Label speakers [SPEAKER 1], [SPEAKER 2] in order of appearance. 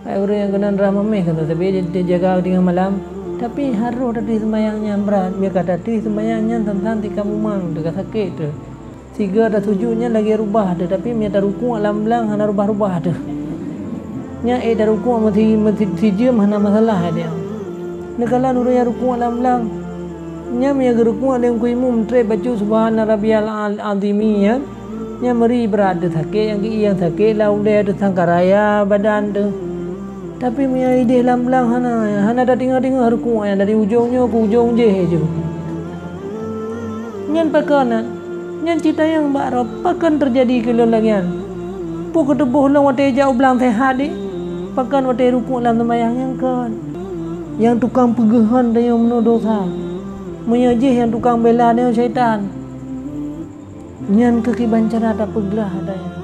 [SPEAKER 1] Orang yang kena drama meh kan, tapi dia jaga dengan malam. Tapi harus tadi sembayangnya berat. Dia kata tadi sembayangnya tentang kamu mang dekat sakit tu. Tiga ada tujuhnya lagi rubah tu, tapi dia tak rukuk alam belang hana rubah-rubah tu. Nya dah rukuk mesti jam hana masalah dia. Negala nuru ya rukuk alam belang. Nya dia rukuk alam kuimum tre baca subhana rabbiyal azimi ya. Nya meri berat tu sakit yang sakit lau dia tu sangkaraya badan tu. Tapi punya ide lam-lam hana dah tengok rukuk yang dari ujungnya ke ujung je. Nyan pakan nyan cerita yang baru pakan terjadi ke lagian. Pu ketebuh lang wate jauh belang sehat di. Pakan wate rukuk lam sembahyang yang kan. Yang tukang pegehan dan yang menu dosa. Menyajih yang tukang bela dia syaitan. Nyan kekibancara tak peglah ada yang.